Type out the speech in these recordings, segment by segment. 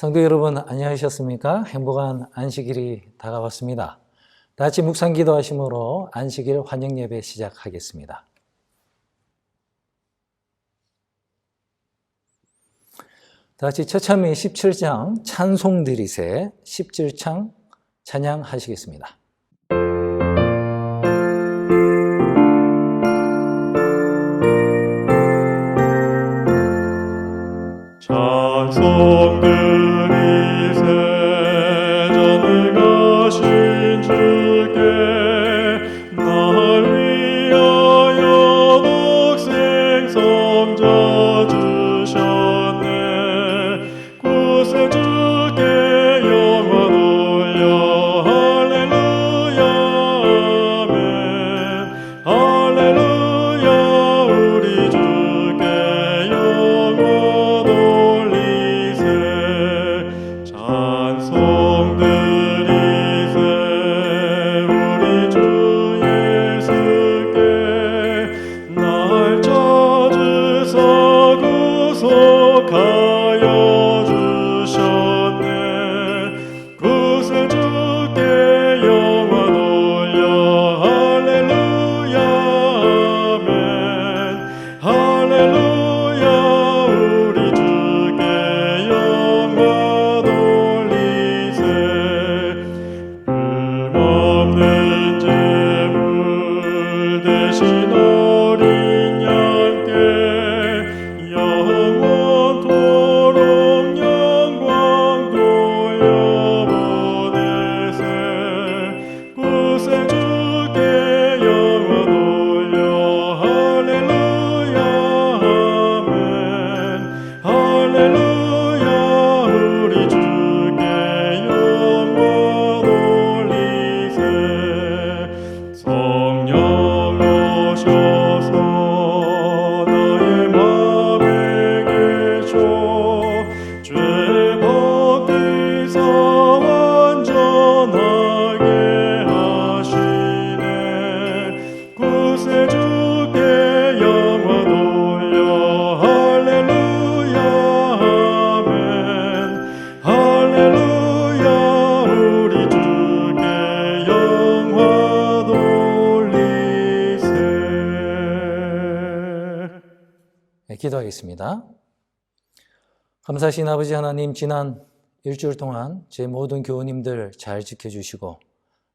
성도 여러분, 안녕하셨습니까? 행복한 안식일이 다가왔습니다. 다 같이 묵상 기도하심으로 안식일 환영 예배 시작하겠습니다. 다 같이 처참히 17장 찬송 드리세 17장 찬양하시겠습니다. 찬송 드리세 전에 가신 주께 날 위하여 독생 성자 주셨네. 구세주께 영광 돌려 할렐루야 아멘. 할렐루야 우리 주께 영광 돌리세. 찬송 드리세 우리 주 예수께 날 찾으사 구속하여 주셨네. 구세주께 영광 돌려 할렐루야 아멘. 할렐루야 우리 주께 영광 돌리세. 흠없는 제물 대신 어린 양께 영원토록 영광 돌려보내세. 구세주께 영광 돌려 할렐루야 아멘. 할렐루야 우리 주께 영광 돌리세. 성령 오셔서 나의 맘에 계셔 죄 벗기사 완전하게 하시네. 구세주께 영광 돌려 할렐루야 아멘. 할렐루야 우리 주께 영광 돌리세. 기도하겠습니다. 감사하신 아버지 하나님, 지난 일주일 동안 제 모든 교우님들 잘 지켜주시고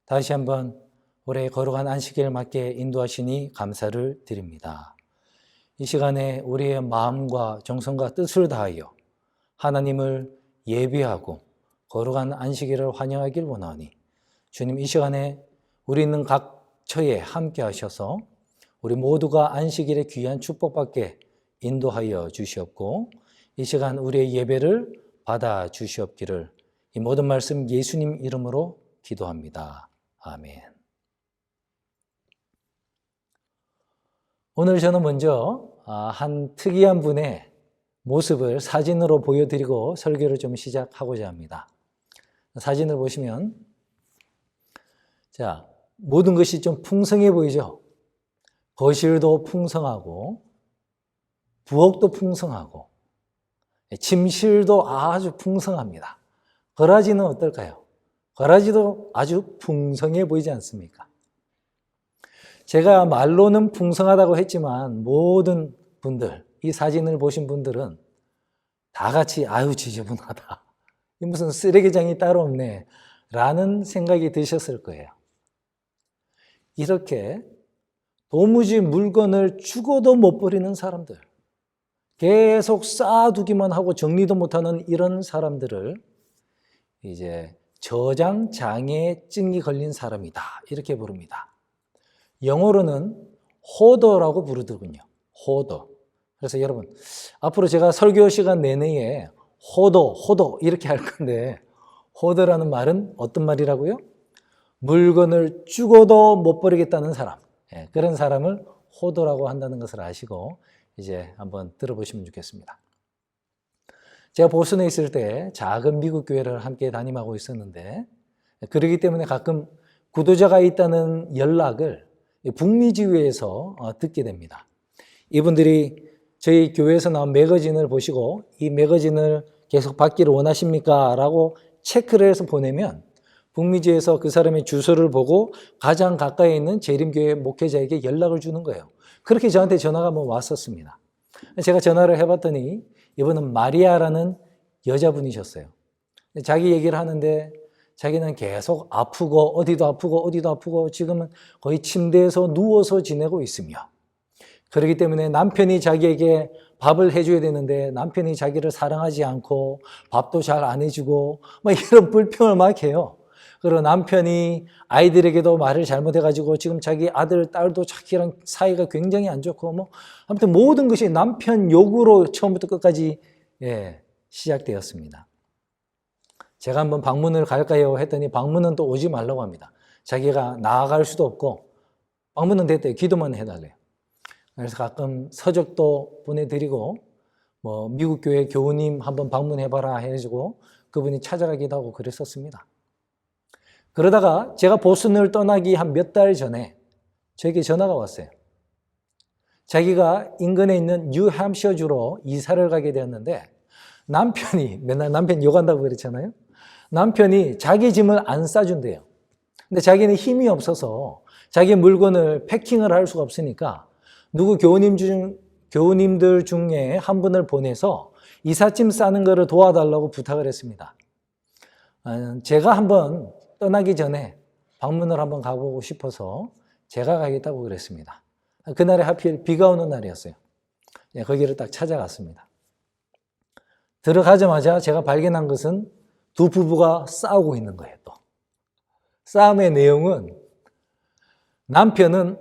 다시 한번 올해 거룩한 안식일 맞게 인도하시니 감사를 드립니다. 이 시간에 우리의 마음과 정성과 뜻을 다하여 하나님을 예비하고 거룩한 안식일을 환영하길 원하오니 주님, 이 시간에 우리 있는 각 처에 함께 하셔서 우리 모두가 안식일의 귀한 축복받게 인도하여 주시옵고 이 시간 우리의 예배를 받아 주시옵기를 이 모든 말씀 예수님 이름으로 기도합니다. 아멘. 오늘 저는 먼저 한 특이한 분의 모습을 사진으로 보여드리고 설교를 좀 시작하고자 합니다. 사진을 보시면 자, 모든 것이 좀 풍성해 보이죠? 거실도 풍성하고 부엌도 풍성하고 침실도 아주 풍성합니다. 거라지는 어떨까요? 거라지도 아주 풍성해 보이지 않습니까? 제가 말로는 풍성하다고 했지만 모든 분들, 이 사진을 보신 분들은 다 같이 아유 지저분하다, 이 무슨 쓰레기장이 따로 없네 라는 생각이 드셨을 거예요. 이렇게 도무지 물건을 주고도 못 버리는 사람들, 계속 쌓아두기만 하고 정리도 못하는 이런 사람들을 이제 저장장애증이 걸린 사람이다 이렇게 부릅니다. 영어로는 호더라고 부르더군요. 호더. 그래서 여러분, 앞으로 제가 설교 시간 내내에 호더 이렇게 할 건데, 호더라는 말은 어떤 말이라고요? 물건을 주고도 못 버리겠다는 사람, 그런 사람을 호더라고 한다는 것을 아시고 이제 한번 들어보시면 좋겠습니다. 제가 보스턴에 있을 때 작은 미국 교회를 함께 담임하고 있었는데, 그러기 때문에 가끔 구도자가 있다는 연락을 북미 지회에서 듣게 됩니다. 이분들이 저희 교회에서 나온 매거진을 보시고 이 매거진을 계속 받기를 원하십니까? 라고 체크를 해서 보내면 북미주에서 그 사람의 주소를 보고 가장 가까이 있는 재림교회 목회자에게 연락을 주는 거예요. 그렇게 저한테 전화가 한번 왔었습니다. 제가 전화를 해봤더니 이분은 마리아라는 여자분이셨어요. 자기 얘기를 하는데 자기는 계속 아프고 어디도 아프고 지금은 거의 침대에서 누워서 지내고 있으며, 그렇기 때문에 남편이 자기에게 밥을 해줘야 되는데 남편이 자기를 사랑하지 않고 밥도 잘 안 해주고 막 이런 불평을 막 해요. 그리고 남편이 아이들에게도 말을 잘못해가지고 지금 자기 아들, 딸도 자기랑 사이가 굉장히 안 좋고 뭐 아무튼 모든 것이 남편 욕으로 처음부터 끝까지 시작되었습니다. 제가 한번 방문을 갈까요? 했더니 방문은 또 오지 말라고 합니다. 자기가 나아갈 수도 없고 방문은 됐대요. 기도만 해달래요. 그래서 가끔 서적도 보내드리고 뭐 미국 교회 교우님 한번 방문해봐라 해가지고 그분이 찾아가기도 하고 그랬었습니다. 그러다가 제가 보스턴을 떠나기 한 몇 달 전에 저에게 전화가 왔어요. 자기가 인근에 있는 뉴햄셔주로 이사를 가게 되었는데 남편이, 맨날 남편 욕한다고 그랬잖아요. 남편이 자기 짐을 안 싸준대요. 근데 자기는 힘이 없어서 자기 물건을 패킹을 할 수가 없으니까 누구 교우님들 중에 한 분을 보내서 이삿짐 싸는 거를 도와달라고 부탁을 했습니다. 제가 한번 떠나기 전에 방문을 한번 가보고 싶어서 제가 가겠다고 그랬습니다. 그날에 하필 비가 오는 날이었어요. 거기를 딱 찾아갔습니다. 들어가자마자 제가 발견한 것은 두 부부가 싸우고 있는 거예요. 또 싸움의 내용은 남편은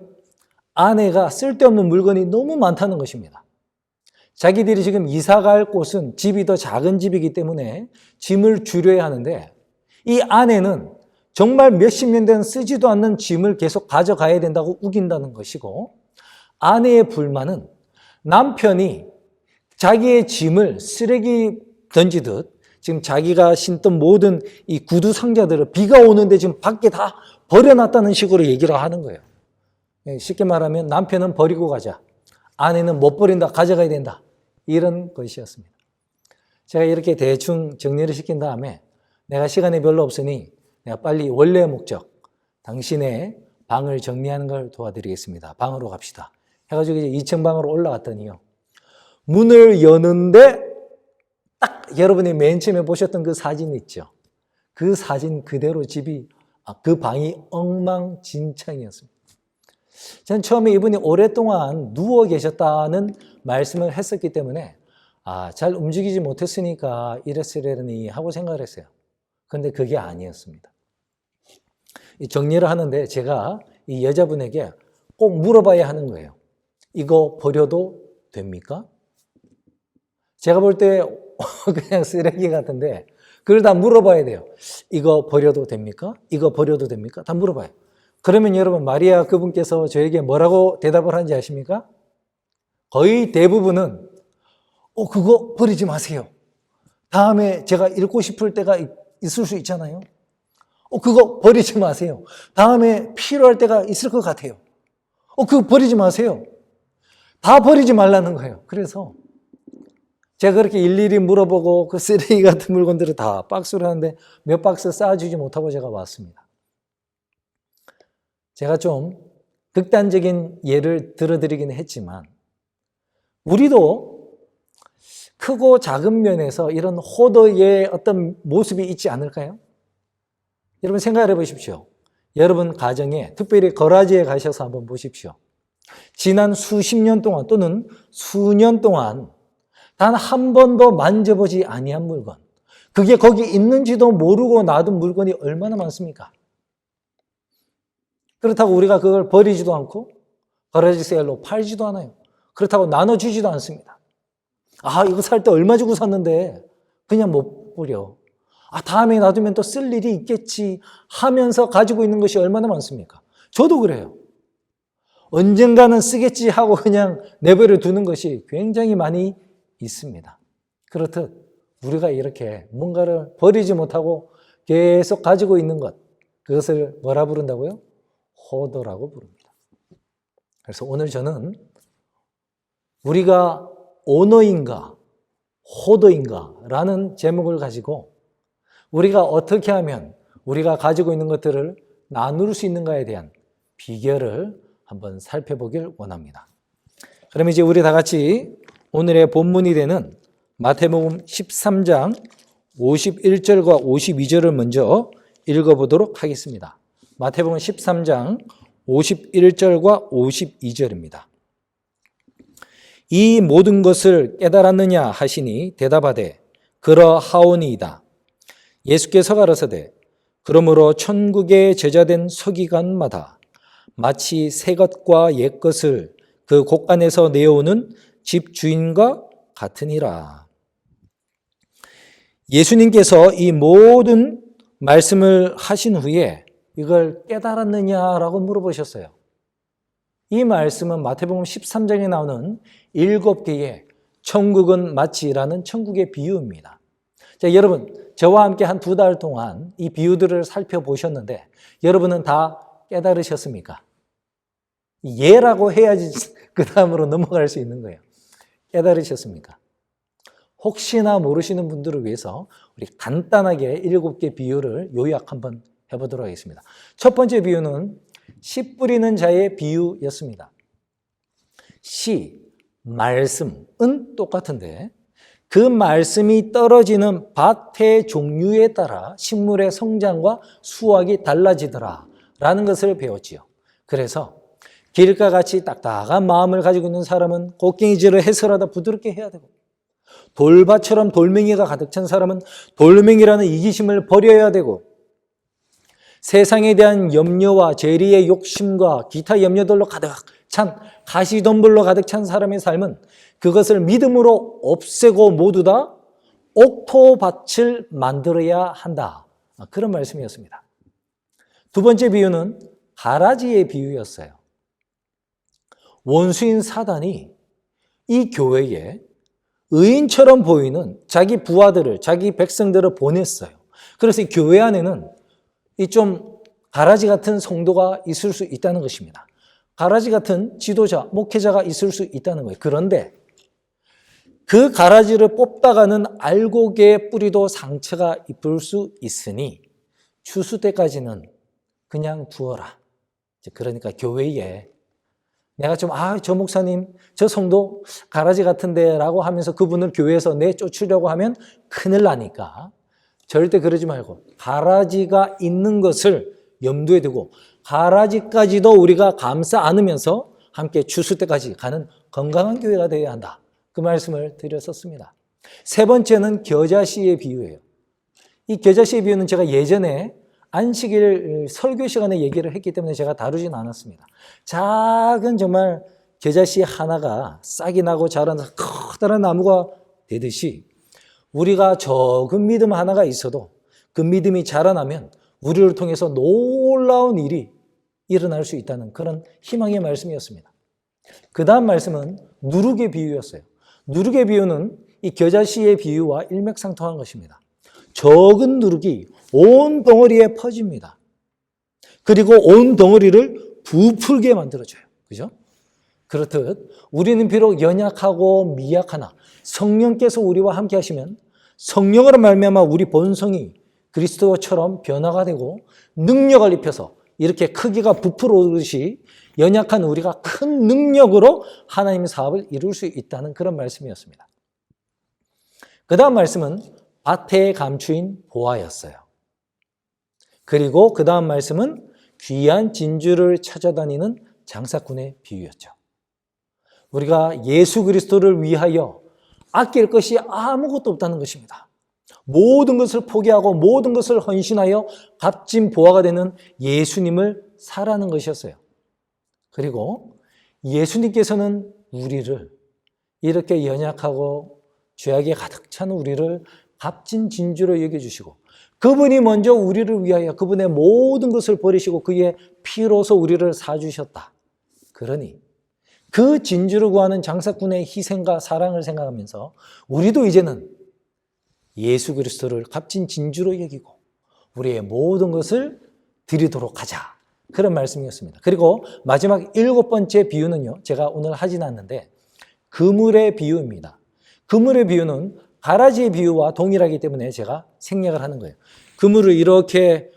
아내가 쓸데없는 물건이 너무 많다는 것입니다. 자기들이 지금 이사 갈 곳은 집이 더 작은 집이기 때문에 짐을 줄여야 하는데 이 아내는 정말 몇십 년 된 쓰지도 않는 짐을 계속 가져가야 된다고 우긴다는 것이고, 아내의 불만은 남편이 자기의 짐을 쓰레기 던지듯 지금 자기가 신던 모든 이 구두 상자들을 비가 오는데 지금 밖에 다 버려놨다는 식으로 얘기를 하는 거예요. 쉽게 말하면 남편은 버리고 가자, 아내는 못 버린다, 가져가야 된다, 이런 것이었습니다. 제가 이렇게 대충 정리를 시킨 다음에 내가 시간이 별로 없으니 내가 빨리 원래의 목적, 당신의 방을 정리하는 걸 도와드리겠습니다. 방으로 갑시다 해가지고 이제 2층 방으로 올라갔더니요, 문을 여는데 딱 여러분이 맨 처음에 보셨던 그 사진 있죠? 그 사진 그대로 그 방이 엉망진창이었습니다. 저는 처음에 이분이 오랫동안 누워 계셨다는 말씀을 했었기 때문에 잘 움직이지 못했으니까 이랬으려니 하고 생각을 했어요. 그런데 그게 아니었습니다. 정리를 하는데 제가 이 여자분에게 꼭 물어봐야 하는 거예요. 이거 버려도 됩니까? 제가 볼 때 그냥 쓰레기 같은데 그걸 다 물어봐야 돼요. 이거 버려도 됩니까? 이거 버려도 됩니까? 다 물어봐요. 그러면 여러분, 마리아 그분께서 저에게 뭐라고 대답을 하는지 아십니까? 거의 대부분은 그거 버리지 마세요. 다음에 제가 읽고 싶을 때가 있을 수 있잖아요. 그거 버리지 마세요. 다음에 필요할 때가 있을 것 같아요. 그거 버리지 마세요. 다 버리지 말라는 거예요. 그래서 제가 그렇게 일일이 물어보고 그 쓰레기 같은 물건들을 다 박스로 하는데 몇 박스 쌓아주지 못하고 제가 왔습니다. 제가 좀 극단적인 예를 들어드리긴 했지만 우리도 크고 작은 면에서 이런 호더의 어떤 모습이 있지 않을까요? 여러분 생각을 해보십시오. 여러분 가정에, 특별히 거라지에 가셔서 한번 보십시오. 지난 수십 년 동안 또는 수년 동안 단 한 번도 만져보지 아니한 물건, 그게 거기 있는지도 모르고 놔둔 물건이 얼마나 많습니까? 그렇다고 우리가 그걸 버리지도 않고 거라지 세일로 팔지도 않아요. 그렇다고 나눠주지도 않습니다. 이거 살 때 얼마 주고 샀는데 그냥 못 버려. 다음에 놔두면 또 쓸 일이 있겠지 하면서 가지고 있는 것이 얼마나 많습니까? 저도 그래요. 언젠가는 쓰겠지 하고 그냥 내버려 두는 것이 굉장히 많이 있습니다. 그렇듯 우리가 이렇게 뭔가를 버리지 못하고 계속 가지고 있는 것, 그것을 뭐라 부른다고요? 호더라고 부릅니다. 그래서 오늘 저는 우리가 오너인가 호도인가라는 제목을 가지고 우리가 어떻게 하면 우리가 가지고 있는 것들을 나눌 수 있는가에 대한 비결을 한번 살펴보길 원합니다. 그럼 이제 우리 다 같이 오늘의 본문이 되는 마태복음 13장 51절과 52절을 먼저 읽어보도록 하겠습니다. 마태복음 13장 51절과 52절입니다. 이 모든 것을 깨달았느냐 하시니 대답하되 그러하오니이다. 예수께서 가라사대 그러므로 천국에 제자된 서기관마다 마치 새 것과 옛 것을 그 곳간에서 내어오는 집주인과 같으니라. 예수님께서 이 모든 말씀을 하신 후에 이걸 깨달았느냐라고 물어보셨어요. 이 말씀은 마태복음 13장에 나오는 7개의 천국은 마치라는 천국의 비유입니다. 자, 여러분, 저와 함께 한 2달 동안 이 비유들을 살펴보셨는데 여러분은 다 깨달으셨습니까? 예라고 해야지 그 다음으로 넘어갈 수 있는 거예요. 깨달으셨습니까? 혹시나 모르시는 분들을 위해서 우리 간단하게 7개 비유를 요약 한번 해보도록 하겠습니다. 첫 번째 비유는 씨 뿌리는 자의 비유였습니다. 씨, 말씀은 똑같은데 그 말씀이 떨어지는 밭의 종류에 따라 식물의 성장과 수확이 달라지더라 라는 것을 배웠지요. 그래서 길과 같이 딱딱한 마음을 가지고 있는 사람은 곡괭이질을 해서라도 부드럽게 해야 되고 돌밭처럼 돌멩이가 가득 찬 사람은 돌멩이라는 이기심을 버려야 되고 세상에 대한 염려와 재리의 욕심과 기타 염려들로 가득 찬 가시덤불로 가득 찬 사람의 삶은 그것을 믿음으로 없애고 모두 다 옥토밭을 만들어야 한다. 그런 말씀이었습니다. 두 번째 비유는 가라지의 비유였어요. 원수인 사단이 이 교회에 의인처럼 보이는 자기 부하들을, 자기 백성들을 보냈어요. 그래서 이 교회 안에는 이 좀 가라지 같은 성도가 있을 수 있다는 것입니다. 가라지 같은 지도자, 목회자가 있을 수 있다는 거예요. 그런데 그 가라지를 뽑다가는 알곡의 뿌리도 상처가 입을 수 있으니 추수 때까지는 그냥 두어라. 그러니까 교회에 내가 좀, 저 목사님, 저 성도 가라지 같은데 라고 하면서 그분을 교회에서 내쫓으려고 하면 큰일 나니까 절대 그러지 말고 가라지가 있는 것을 염두에 두고 가라지까지도 우리가 감싸 안으면서 함께 추수 때까지 가는 건강한 교회가 되어야 한다. 그 말씀을 드렸었습니다. 세 번째는 겨자씨의 비유예요. 이 겨자씨의 비유는 제가 예전에 안식일 설교 시간에 얘기를 했기 때문에 제가 다루진 않았습니다. 작은 정말 겨자씨 하나가 싹이 나고 자라는 커다란 나무가 되듯이 우리가 적은 믿음 하나가 있어도 그 믿음이 자라나면 우리를 통해서 놀라운 일이 일어날 수 있다는 그런 희망의 말씀이었습니다. 그 다음 말씀은 누룩의 비유였어요. 누룩의 비유는 이 겨자씨의 비유와 일맥상통한 것입니다. 적은 누룩이 온 덩어리에 퍼집니다. 그리고 온 덩어리를 부풀게 만들어줘요. 그죠? 그렇듯 우리는 비록 연약하고 미약하나 성령께서 우리와 함께 하시면 성령으로 말미암아 우리 본성이 그리스도처럼 변화가 되고 능력을 입혀서 이렇게 크기가 부풀어 오르듯이 연약한 우리가 큰 능력으로 하나님의 사업을 이룰 수 있다는 그런 말씀이었습니다. 그 다음 말씀은 밭의 감추인 보화였어요. 그리고 그 다음 말씀은 귀한 진주를 찾아다니는 장사꾼의 비유였죠. 우리가 예수 그리스도를 위하여 아낄 것이 아무것도 없다는 것입니다. 모든 것을 포기하고 모든 것을 헌신하여 값진 보화가 되는 예수님을 사라는 것이었어요. 그리고 예수님께서는 우리를 이렇게 연약하고 죄악에 가득 찬 우리를 값진 진주로 여겨주시고 그분이 먼저 우리를 위하여 그분의 모든 것을 버리시고 그의 피로서 우리를 사주셨다. 그러니 그 진주를 구하는 장사꾼의 희생과 사랑을 생각하면서 우리도 이제는 예수 그리스도를 값진 진주로 여기고 우리의 모든 것을 드리도록 하자. 그런 말씀이었습니다. 그리고 마지막 7번째 비유는요. 제가 오늘 하진 않는데 그물의 비유입니다. 그물의 비유는 가라지의 비유와 동일하기 때문에 제가 생략을 하는 거예요. 그물을 이렇게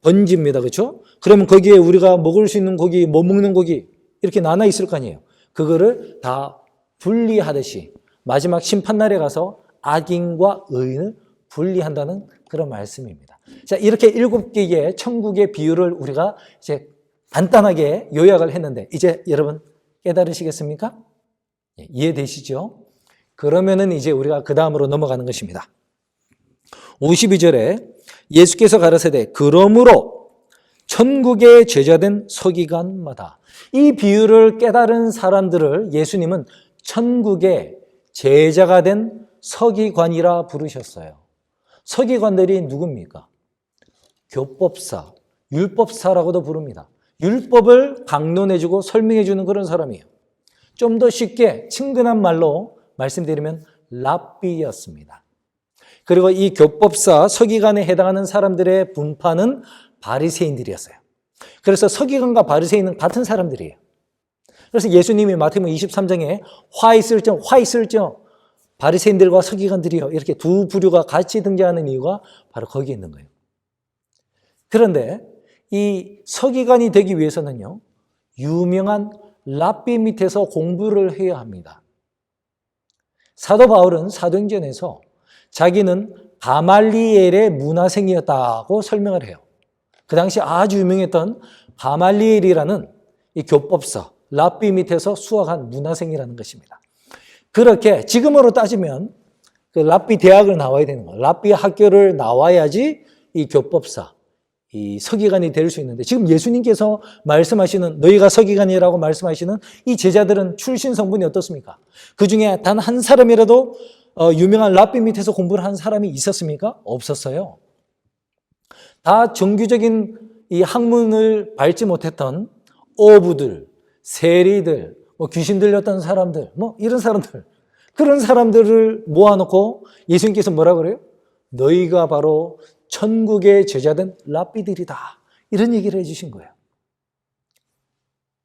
던집니다. 그렇죠? 그러면 거기에 우리가 먹을 수 있는 고기, 못 먹는 고기 이렇게 나눠 있을 거 아니에요. 그거를 다 분리하듯이 마지막 심판날에 가서 악인과 의인을 분리한다는 그런 말씀입니다. 자, 이렇게 7개의 천국의 비유를 우리가 이제 간단하게 요약을 했는데 이제 여러분 깨달으시겠습니까? 이해되시죠? 그러면은 이제 우리가 그 다음으로 넘어가는 것입니다. 52절에 예수께서 가라사대 그러므로 천국의 제자된 서기관마다 이 비유를 깨달은 사람들을 예수님은 천국의 제자가 된 서기관이라 부르셨어요. 서기관들이 누굽니까? 교법사, 율법사라고도 부릅니다. 율법을 강론해주고 설명해주는 그런 사람이에요. 좀 더 쉽게 친근한 말로 말씀드리면 랍비였습니다. 그리고 이 교법사, 서기관에 해당하는 사람들의 분파는 바리새인들이었어요. 그래서 서기관과 바리새인은 같은 사람들이에요. 그래서 예수님이 마태복음 23장에 화 있을정 바리새인들과 서기관들이요 이렇게 두 부류가 같이 등장하는 이유가 바로 거기에 있는 거예요. 그런데 이 서기관이 되기 위해서는요 유명한 랍비 밑에서 공부를 해야 합니다. 사도 바울은 사도행전에서 자기는 가말리엘의 문화생이었다고 설명을 해요. 그 당시 아주 유명했던 가말리엘이라는 이 교법사, 랍비 밑에서 수학한 문화생이라는 것입니다. 그렇게 지금으로 따지면 그 랍비 대학을 나와야 되는 거예요. 랍비 학교를 나와야지 이 교법사, 이 서기관이 될 수 있는데 지금 예수님께서 말씀하시는 너희가 서기관이라고 말씀하시는 이 제자들은 출신 성분이 어떻습니까? 그 중에 단 한 사람이라도 유명한 랍비 밑에서 공부를 한 사람이 있었습니까? 없었어요. 다 정규적인 이 학문을 밟지 못했던 어부들, 세리들, 귀신 들렸던 사람들, 이런 사람들, 그런 사람들을 모아놓고 예수님께서 뭐라 그래요? 너희가 바로 천국의 제자된 랍비들이다. 이런 얘기를 해주신 거예요.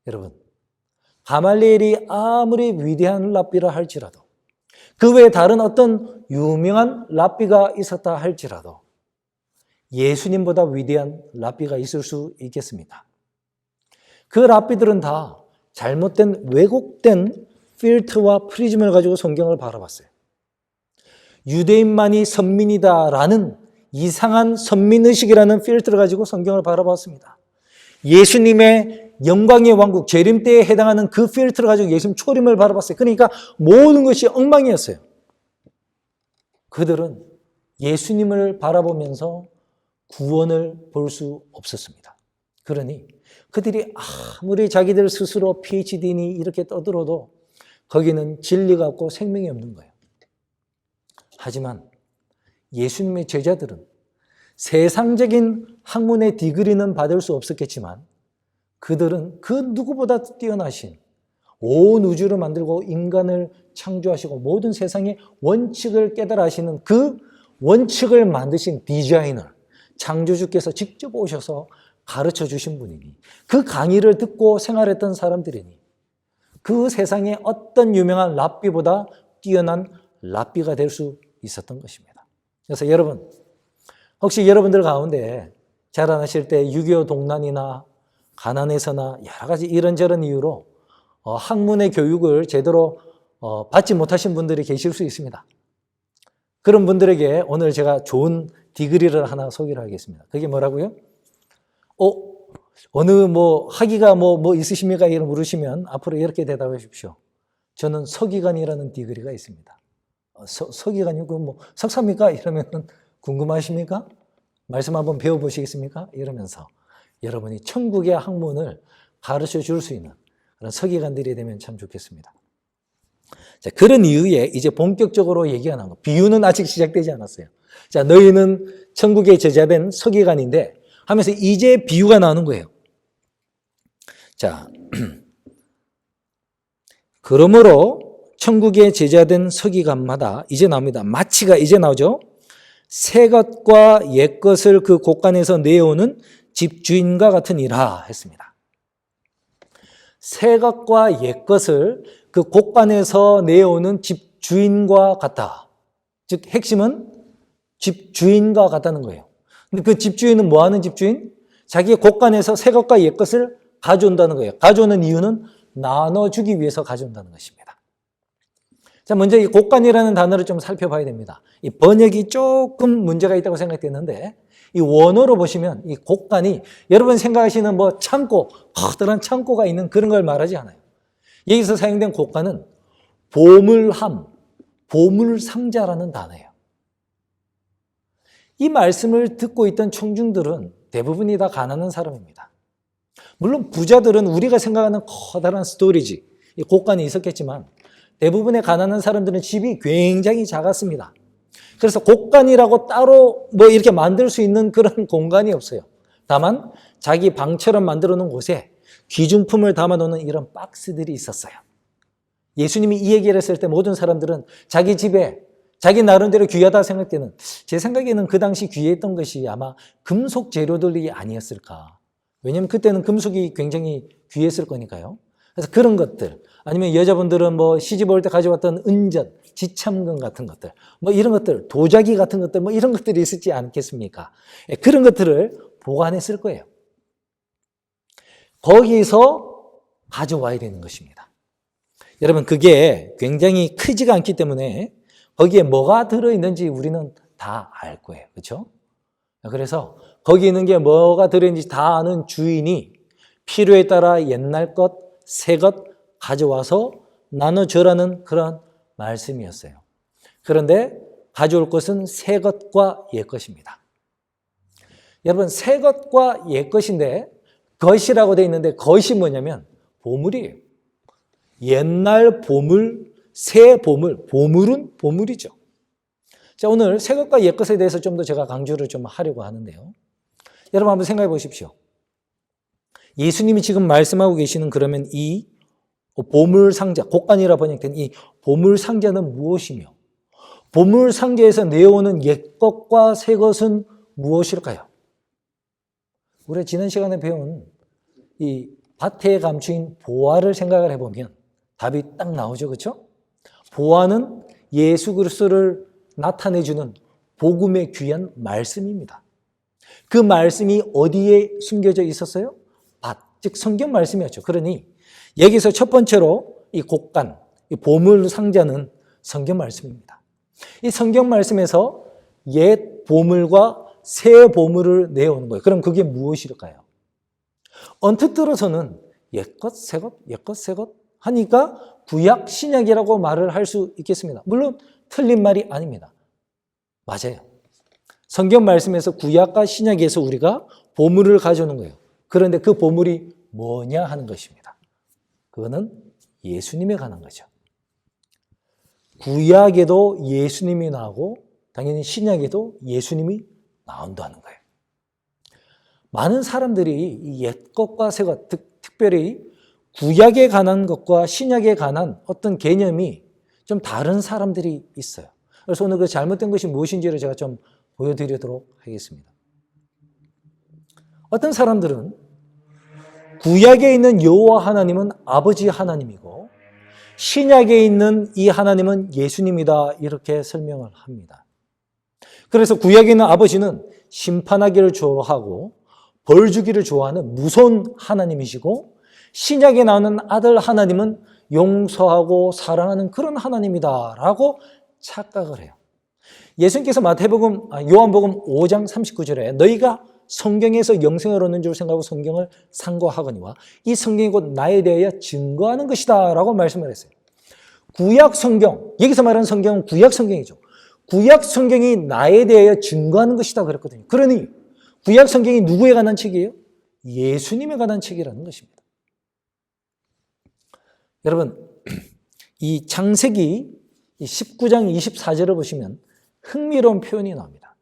여러분, 가말리엘이 아무리 위대한 랍비라 할지라도 그 외에 다른 어떤 유명한 랍비가 있었다 할지라도 예수님보다 위대한 랍비가 있을 수 있겠습니까? 그 랍비들은 다 잘못된 왜곡된 필터와 프리즘을 가지고 성경을 바라봤어요. 유대인만이 선민이다라는 이상한 선민의식이라는 필터를 가지고 성경을 바라봤습니다. 예수님의 영광의 왕국, 재림 때에 해당하는 그 필터를 가지고 예수님 초림을 바라봤어요. 그러니까 모든 것이 엉망이었어요. 그들은 예수님을 바라보면서 구원을 볼 수 없었습니다. 그러니 그들이 아무리 자기들 스스로 PhD니 이렇게 떠들어도 거기는 진리가 없고 생명이 없는 거예요. 하지만 예수님의 제자들은 세상적인 학문의 디그리는 받을 수 없었겠지만 그들은 그 누구보다 뛰어나신 온 우주를 만들고 인간을 창조하시고 모든 세상의 원칙을 깨달아 하시는 그 원칙을 만드신 디자이너, 창조주께서 직접 오셔서 가르쳐 주신 분이니 그 강의를 듣고 생활했던 사람들이니 그 세상에 어떤 유명한 랍비보다 뛰어난 랍비가 될 수 있었던 것입니다. 그래서 여러분, 혹시 여러분들 가운데 자라나실 때 6.25 동란이나 가난해서나 여러 가지 이런저런 이유로 학문의 교육을 제대로 받지 못하신 분들이 계실 수 있습니다. 그런 분들에게 오늘 제가 좋은 디그리를 하나 소개를 하겠습니다. 그게 뭐라고요? 어느 학위가 있으십니까? 이런 물으시면 앞으로 이렇게 대답해 주십시오. 저는 서기관이라는 디그리가 있습니다. 서기관이고 석사입니까? 이러면 궁금하십니까? 말씀 한번 배워보시겠습니까? 이러면서 여러분이 천국의 학문을 가르쳐 줄 수 있는 그런 서기관들이 되면 참 좋겠습니다. 자, 그런 이유에 이제 본격적으로 얘기가 나온 거. 비유는 아직 시작되지 않았어요. 자, 너희는 천국의 제자된 서기관인데 하면서 이제 비유가 나오는 거예요. 자, 그러므로 천국의 제자된 서기관마다 이제 나옵니다. 마치가 이제 나오죠. 새 것과 옛 것을 그 곳간에서 내어오는 집주인과 같으니라 했습니다. 새 것과 옛 것을 그 곳간에서 내어오는 집주인과 같다. 즉 핵심은 집주인과 같다는 거예요. 근데 그 집주인은 뭐 하는 집주인? 자기의 곳간에서 새 것과 옛 것을 가져온다는 거예요. 가져오는 이유는 나눠주기 위해서 가져온다는 것입니다. 자, 먼저 이 곳간이라는 단어를 좀 살펴봐야 됩니다. 이 번역이 조금 문제가 있다고 생각되는데, 이 원어로 보시면 이 곳간이 여러분 생각하시는 뭐 창고, 커다란 창고가 있는 그런 걸 말하지 않아요. 여기서 사용된 곳간은 보물함, 보물상자라는 단어예요. 이 말씀을 듣고 있던 청중들은 대부분이 다 가난한 사람입니다. 물론 부자들은 우리가 생각하는 커다란 스토리지, 이 곳간이 있었겠지만 대부분의 가난한 사람들은 집이 굉장히 작았습니다. 그래서 곳간이라고 따로 뭐 이렇게 만들 수 있는 그런 공간이 없어요. 다만 자기 방처럼 만들어 놓은 곳에 귀중품을 담아 놓는 이런 박스들이 있었어요. 예수님이 이 얘기를 했을 때 모든 사람들은 자기 집에 자기 나름대로 귀하다 생각되는, 제 생각에는 그 당시 귀했던 것이 아마 금속 재료들이 아니었을까. 왜냐하면 그때는 금속이 굉장히 귀했을 거니까요. 그래서 그런 것들, 아니면 여자분들은 뭐 시집 올 때 가져왔던 은전, 지참금 같은 것들, 뭐 이런 것들, 도자기 같은 것들, 뭐 이런 것들이 있었지 않겠습니까? 그런 것들을 보관했을 거예요. 거기서 가져와야 되는 것입니다. 여러분, 그게 굉장히 크지가 않기 때문에 거기에 뭐가 들어있는지 우리는 다 알 거예요. 그렇죠? 그래서 거기 있는 게 뭐가 들어있는지 다 아는 주인이 필요에 따라 옛날 것, 새 것 가져와서 나눠주라는 그런 말씀이었어요. 그런데 가져올 것은 새 것과 옛 것입니다. 여러분, 새 것과 옛 것인데 것이라고 되어 있는데 것이 뭐냐면 보물이에요. 옛날 보물, 새 보물, 보물은 보물이죠. 자, 오늘 새 것과 옛 것에 대해서 좀 더 제가 강조를 좀 하려고 하는데요. 여러분 한번 생각해 보십시오. 예수님이 지금 말씀하고 계시는 그러면 이 보물상자, 곳간이라 번역된 이 보물상자는 무엇이며 보물상자에서 내어오는 옛 것과 새 것은 무엇일까요? 우리가 지난 시간에 배운 이 밭에 감추인 보화를 생각을 해보면 답이 딱 나오죠. 그렇죠? 보화는 예수 그리스도를 나타내주는 복음의 귀한 말씀입니다. 그 말씀이 어디에 숨겨져 있었어요? 밭, 즉 성경 말씀이었죠. 그러니 여기서 첫 번째로 이 곳간, 이 보물 상자는 성경 말씀입니다. 이 성경 말씀에서 옛 보물과 새 보물을 내오는 거예요. 그럼 그게 무엇일까요? 언뜻 들어서는 옛것, 새것, 옛것, 새것 하니까 구약, 신약이라고 말을 할 수 있겠습니다. 물론 틀린 말이 아닙니다. 맞아요. 성경 말씀에서 구약과 신약에서 우리가 보물을 가져오는 거예요. 그런데 그 보물이 뭐냐 하는 것입니다. 그거는 예수님에 관한 거죠. 구약에도 예수님이 나오고 당연히 신약에도 예수님이 나온다는 거예요. 많은 사람들이 이 옛것과 새것, 특별히 구약에 관한 것과 신약에 관한 어떤 개념이 좀 다른 사람들이 있어요. 그래서 오늘 그 잘못된 것이 무엇인지를 제가 좀 보여드리도록 하겠습니다. 어떤 사람들은 구약에 있는 여호와 하나님은 아버지 하나님이고 신약에 있는 이 하나님은 예수님이다 이렇게 설명을 합니다. 그래서 구약에 있는 아버지는 심판하기를 좋아하고 벌 주기를 좋아하는 무서운 하나님이시고 신약에 나오는 아들 하나님은 용서하고 사랑하는 그런 하나님이다라고 착각을 해요. 예수님께서 요한복음 5장 39절에 너희가 성경에서 영생을 얻는 줄 생각하고 성경을 상고하거니와 이 성경이 곧 나에 대하여 증거하는 것이다 라고 말씀을 했어요. 구약 성경, 여기서 말하는 성경은 구약 성경이죠. 구약 성경이 나에 대하여 증거하는 것이다 그랬거든요. 그러니 구약 성경이 누구에 관한 책이에요? 예수님에 관한 책이라는 것입니다. 여러분, 이 창세기 19장 24절을 보시면 흥미로운 표현이 나옵니다.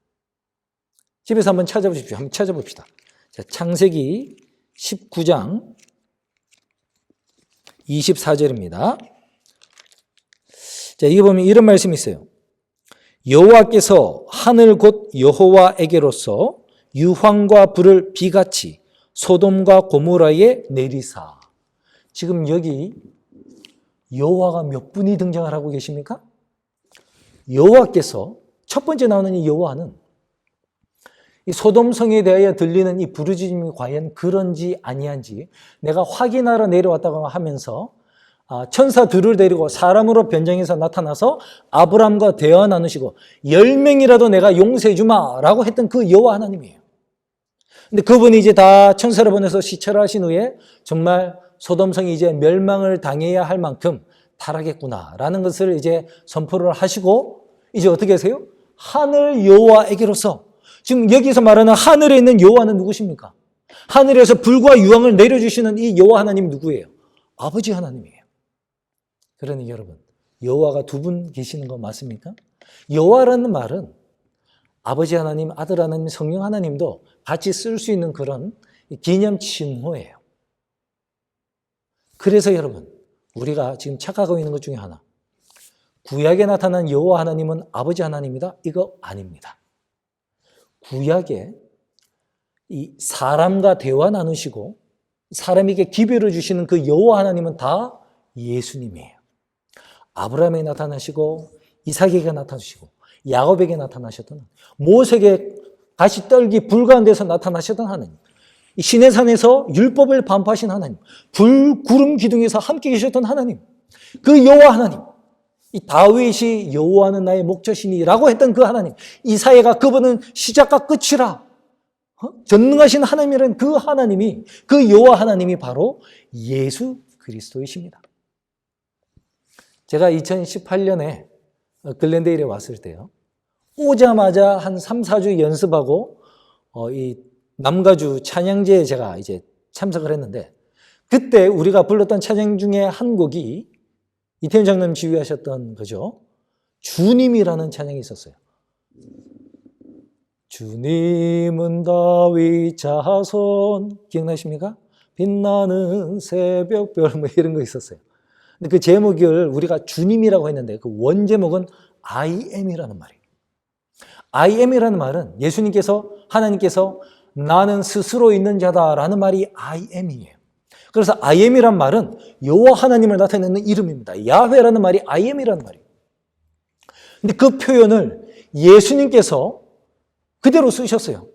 집에서 한번 찾아보십시오. 한번 찾아봅시다. 자, 창세기 19장 24절입니다. 자, 이게 보면 이런 말씀이 있어요. 여호와께서 하늘 곧 여호와에게로서 유황과 불을 비같이 소돔과 고모라에 내리사. 지금 여기 여호와가 몇 분이 등장을 하고 계십니까? 여호와께서 첫 번째 나오는 이 여호와는 이 소돔성에 대하여 들리는 이 부르짖음이 과연 그런지 아니한지 내가 확인하러 내려왔다고 하면서 천사들을 데리고 사람으로 변장해서 나타나서 아브람과 대화 나누시고 10명이라도 내가 용서해 주마라고 했던 그 여호와 하나님이에요. 근데 그분이 이제 다 천사를 보내서 시찰을 하신 후에 정말 소돔성이 이제 멸망을 당해야 할 만큼 타락했구나라는 것을 이제 선포를 하시고 이제 어떻게 하세요? 하늘 여호와에게로서 지금 여기서 말하는 하늘에 있는 여호와는 누구십니까? 하늘에서 불과 유황을 내려주시는 이 여호와 하나님이 누구예요? 아버지 하나님이에요. 그러니 여러분, 여호와가 두 분 계시는 거 맞습니까? 여호와라는 말은 아버지 하나님, 아들 하나님, 성령 하나님도 같이 쓸 수 있는 그런 기념 칭호예요. 그래서 여러분, 우리가 지금 착각하고 있는 것 중에 하나, 구약에 나타난 여호와 하나님은 아버지 하나님이다? 이거 아닙니다. 구약에 이 사람과 대화 나누시고 사람에게 기별을 주시는 그 여호와 하나님은 다 예수님이에요. 아브라함에게 나타나시고 이삭에게 나타나시고 야곱에게 나타나셨던, 모세에게 가시 떨기 불 가운데서 나타나셨던 하나님, 이 시내산에서 율법을 반포하신 하나님, 불 구름 기둥에서 함께 계셨던 하나님, 그 여호와 하나님, 이 다윗이 여호와는 나의 목자시니라고 했던 그 하나님, 이사야가 그분은 시작과 끝이라 전능하신 하나님이라는 그 하나님이, 그 여호와 하나님이 바로 예수 그리스도이십니다. 제가 2018년에 글렌데일에 왔을 때요, 오자마자 한 3, 4주 연습하고 이 남가주 찬양제에 제가 이제 참석을 했는데, 그때 우리가 불렀던 찬양 중에 한 곡이 이태원 장로님 지휘하셨던 거죠. 주님이라는 찬양이 있었어요. 주님은 다윗 자손, 기억나십니까? 빛나는 새벽별, 뭐 이런 거 있었어요. 근데 그 제목을 우리가 주님이라고 했는데 그 원제목은 I am이라는 말이에요. I am이라는 말은 예수님께서, 하나님께서 나는 스스로 있는 자다라는 말이 I am이에요. 그래서 I am이란 말은 여호와 하나님을 나타내는 이름입니다. 야훼라는 말이 I am이라는 말이에요. 근데 그 표현을 예수님께서 그대로 쓰셨어요.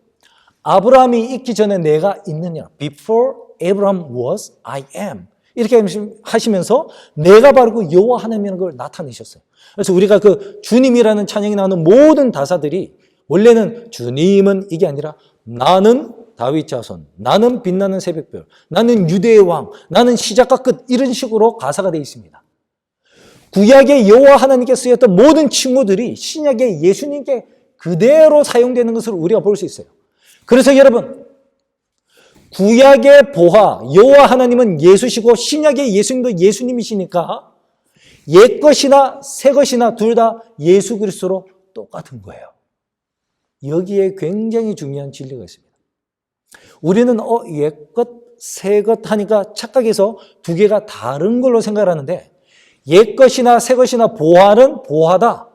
아브라함이 있기 전에 내가 있느냐. Before Abraham was, I am. 이렇게 하시면서 내가 바로 그 여호와 하나님이라는 걸 나타내셨어요. 그래서 우리가 그 주님이라는 찬양이 나오는 모든 다사들이 원래는 주님은 이게 아니라 나는 다윗 자손, 나는 빛나는 새벽별, 나는 유대의 왕, 나는 시작과 끝, 이런 식으로 가사가 되어 있습니다. 구약의 여호와 하나님께 쓰였던 모든 칭호들이 신약의 예수님께 그대로 사용되는 것을 우리가 볼 수 있어요. 그래서 여러분, 구약의 보화, 여호와 하나님은 예수시고 신약의 예수님도 예수님이시니까 옛 것이나 새 것이나 둘 다 예수 그리스도로 똑같은 거예요. 여기에 굉장히 중요한 진리가 있습니다. 우리는 옛 것, 새 것 하니까 착각해서 두 개가 다른 걸로 생각하는데, 옛 것이나 새 것이나 보화는 보화다.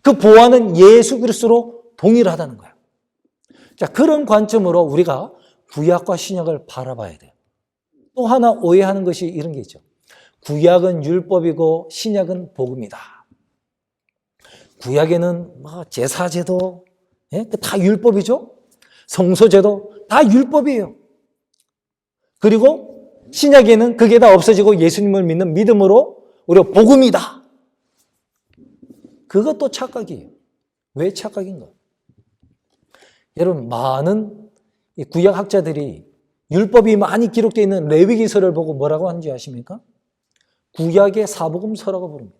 그 보화는 예수 그리스도로 동일하다는 거예요. 자, 그런 관점으로 우리가 구약과 신약을 바라봐야 돼요. 또 하나 오해하는 것이 이런 게 있죠. 구약은 율법이고 신약은 복음이다. 구약에는 제사제도, 다 율법이죠. 성소제도 다 율법이에요. 그리고 신약에는 그게 다 없어지고 예수님을 믿는 믿음으로 우리가 복음이다. 그것도 착각이에요. 왜 착각인가? 여러분, 많은 구약 학자들이 율법이 많이 기록되어 있는 레위기서를 보고 뭐라고 하는지 아십니까? 구약의 사복음서라고 부릅니다.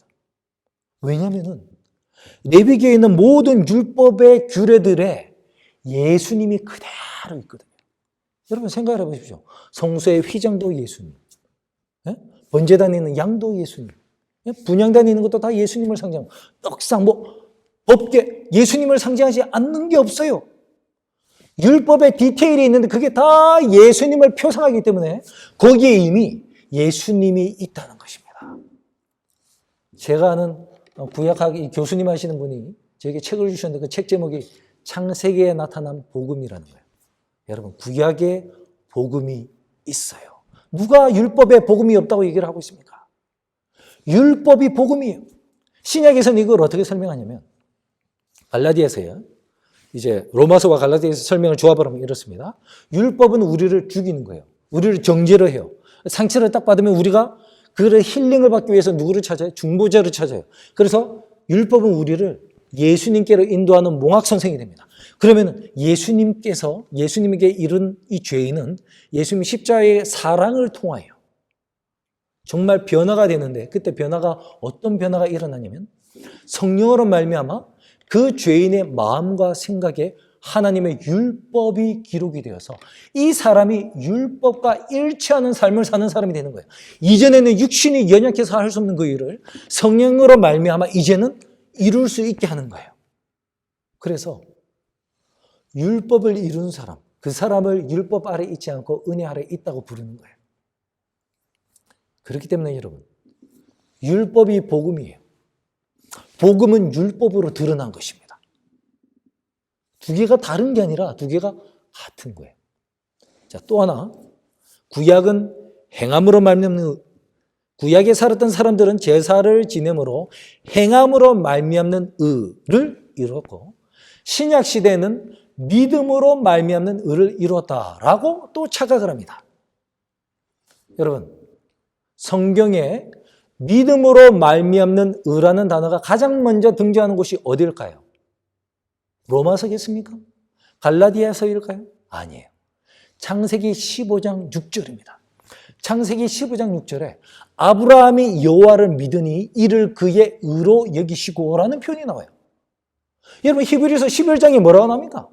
왜냐하면 레위기에 있는 모든 율법의 규례들에 예수님이 그대로 있거든요. 여러분 생각해 보십시오. 성소의 휘장도 예수님, 번제단에 있는 양도 예수님, 분향단에 있는 것도 다 예수님을 상징하고, 떡상 법계 예수님을 상징하지 않는 게 없어요. 율법의 디테일이 있는데 그게 다 예수님을 표상하기 때문에 거기에 이미 예수님이 있다는 것입니다. 제가 아는 구약학 교수님 하시는 분이 저에게 책을 주셨는데 그 책 제목이 창세기에 나타난 복음이라는 거예요. 여러분, 구약에 복음이 있어요. 누가 율법에 복음이 없다고 얘기를 하고 있습니까? 율법이 복음이에요. 신약에서는 이걸 어떻게 설명하냐면 갈라디아서요. 이제 로마서와 갈라디아서 설명을 조합하면 이렇습니다. 율법은 우리를 죽이는 거예요. 우리를 정죄를 해요. 상처를 딱 받으면 우리가 그를 힐링을 받기 위해서 누구를 찾아요? 중보자를 찾아요. 그래서 율법은 우리를 예수님께로 인도하는 몽학선생이 됩니다. 그러면 예수님에게 이른 이 죄인은 예수님 십자가의 사랑을 통하여 정말 변화가 되는데, 그때 변화가 어떤 변화가 일어나냐면 성령으로 말미암아 그 죄인의 마음과 생각에 하나님의 율법이 기록이 되어서 이 사람이 율법과 일치하는 삶을 사는 사람이 되는 거예요. 이전에는 육신이 연약해서 할 수 없는 그 일을 성령으로 말미암아 이제는 이룰 수 있게 하는 거예요. 그래서 율법을 이룬 사람, 그 사람을 율법 아래 있지 않고 은혜 아래 있다고 부르는 거예요. 그렇기 때문에 여러분, 율법이 복음이에요. 복음은 율법으로 드러난 것입니다. 두 개가 다른 게 아니라 두 개가 같은 거예요. 자, 또 하나, 구약은 행함으로 말미암는 구약에 살았던 사람들은 제사를 지냄으로 행함으로 말미암는 의를 이루었고, 신약 시대에는 믿음으로 말미암는 의를 이루었다라고 또 착각을 합니다. 여러분, 성경에 믿음으로 말미암는 의라는 단어가 가장 먼저 등장하는 곳이 어디일까요? 로마서겠습니까? 갈라디아서일까요? 아니에요. 창세기 15장 6절입니다. 창세기 15장 6절에 아브라함이 여호와를 믿으니 이를 그의 의로 여기시고라는 표현이 나와요. 여러분, 히브리서 11장에 뭐라고 나옵니까?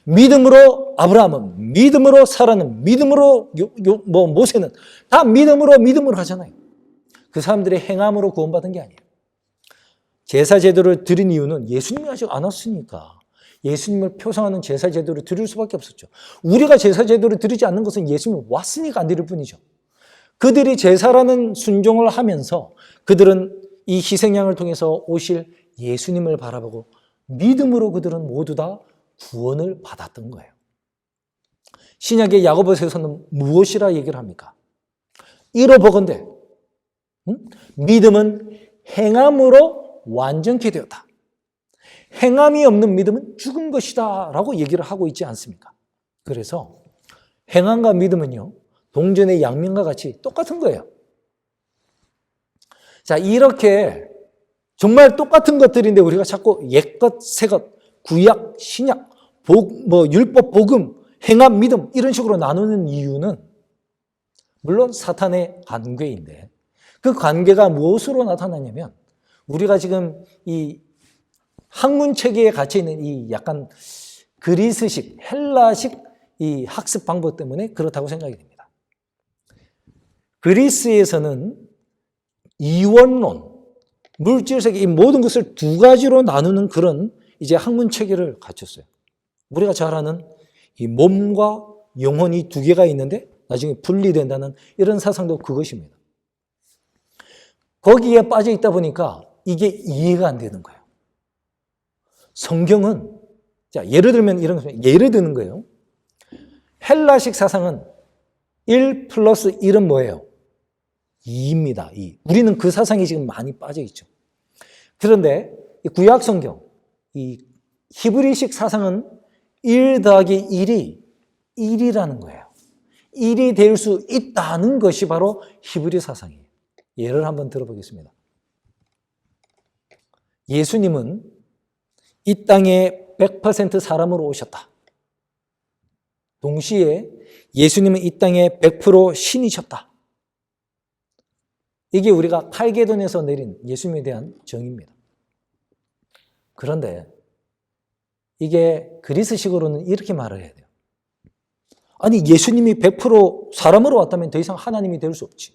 믿음으로 아브라함은, 믿음으로 사라는, 믿음으로 모세는 다 믿음으로 하잖아요. 그 사람들의 행함으로 구원받은 게 아니에요. 제사 제도를 드린 이유는 예수님이 아직 안 왔으니까 예수님을 표상하는 제사 제도를 드릴 수밖에 없었죠. 우리가 제사 제도를 드리지 않는 것은 예수님이 왔으니까 안 드릴 뿐이죠. 그들이 제사라는 순종을 하면서 그들은 이 희생양을 통해서 오실 예수님을 바라보고 믿음으로 그들은 모두 다 구원을 받았던 거예요. 신약의 야고보서에서는 무엇이라 얘기를 합니까? 이러보건대 믿음은 행함으로 완전케 되었다. 행함이 없는 믿음은 죽은 것이다 라고 얘기를 하고 있지 않습니까? 그래서 행함과 믿음은요, 동전의 양면과 같이 똑같은 거예요. 자, 이렇게 정말 똑같은 것들인데 우리가 자꾸 옛것, 새것, 구약, 신약, 율법, 복음, 행함, 믿음 이런 식으로 나누는 이유는 물론 사탄의 관계인데, 그 관계가 무엇으로 나타나냐면 우리가 지금 이 학문체계에 갇혀 있는 이 약간 그리스식, 헬라식 이 학습 방법 때문에 그렇다고 생각이 됩니다. 그리스에서는 이원론, 물질세계 이 모든 것을 두 가지로 나누는 그런 이제 학문체계를 갖췄어요. 우리가 잘 아는 이 몸과 영혼이 두 개가 있는데 나중에 분리된다는 이런 사상도 그것입니다. 거기에 빠져 있다 보니까 이게 이해가 안 되는 거예요. 성경은, 자, 예를 들면 이런 거, 예를 드는 거예요. 헬라식 사상은 1 플러스 1은 뭐예요? 2입니다. 2. 우리는 그 사상이 지금 많이 빠져 있죠. 그런데 이 구약 성경, 이 히브리식 사상은 1 더하기 1이 1이라는 거예요. 1이 될 수 있다는 것이 바로 히브리 사상이에요. 예를 한번 들어보겠습니다. 예수님은 이 땅에 100% 사람으로 오셨다. 동시에 예수님은 이 땅에 100% 신이셨다. 이게 우리가 칼게돈에서 내린 예수님에 대한 정의입니다. 그런데 이게 그리스식으로는 이렇게 말을 해야 돼요. 아니, 예수님이 100% 사람으로 왔다면 더 이상 하나님이 될 수 없지.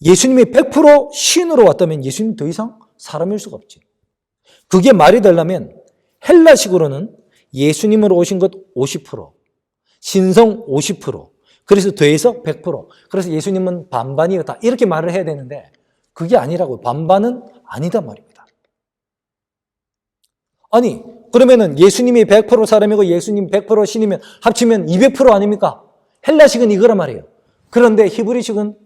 예수님이 100% 신으로 왔다면 예수님이 더 이상 사람일 수가 없지. 그게 말이 되려면 헬라식으로는 예수님으로 오신 것 50%, 신성 50%, 그래서 더해서 100%. 그래서 예수님은 반반이었다. 이렇게 말을 해야 되는데 그게 아니라고. 반반은 아니다 말입니다. 아니, 그러면은 예수님이 100% 사람이고 예수님 100% 신이면 합치면 200% 아닙니까? 헬라식은 이거란 말이에요. 그런데 히브리식은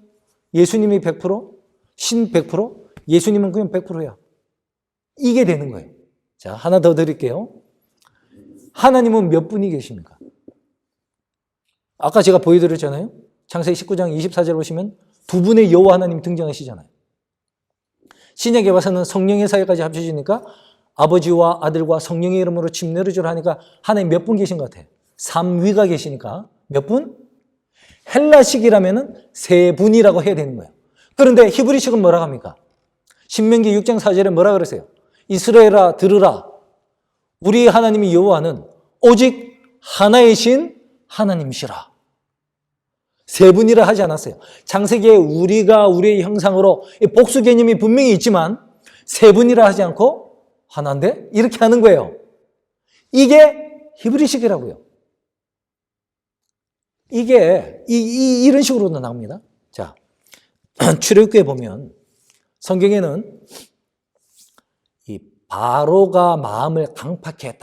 예수님이 100%, 신 100%, 예수님은 그냥 100%야. 이게 되는 거예요. 자, 하나 더 드릴게요. 하나님은 몇 분이 계십니까? 아까 제가 보여드렸잖아요. 창세기 19장 24절 보시면 두 분의 여호와 하나님 등장하시잖아요. 신약에 와서는 성령의 사역까지 합쳐지니까 아버지와 아들과 성령의 이름으로 침 내려주라 하니까 하나님 몇 분 계신 것 같아요? 3위가 계시니까 몇 분? 헬라식이라면 세 분이라고 해야 되는 거예요. 그런데 히브리식은 뭐라고 합니까? 신명기 6장 4절에 뭐라 그러세요? 이스라엘아 들으라. 우리 하나님이 여호와는 오직 하나이신 하나님이시라. 세 분이라 하지 않았어요. 창세기에 우리가 우리의 형상으로 복수 개념이 분명히 있지만 세 분이라 하지 않고 하나인데 이렇게 하는 거예요. 이게 히브리식이라고요. 이게 이런 식으로도 나옵니다. 자, 출애굽기에 보면 성경에는 이 바로가 마음을 강팍해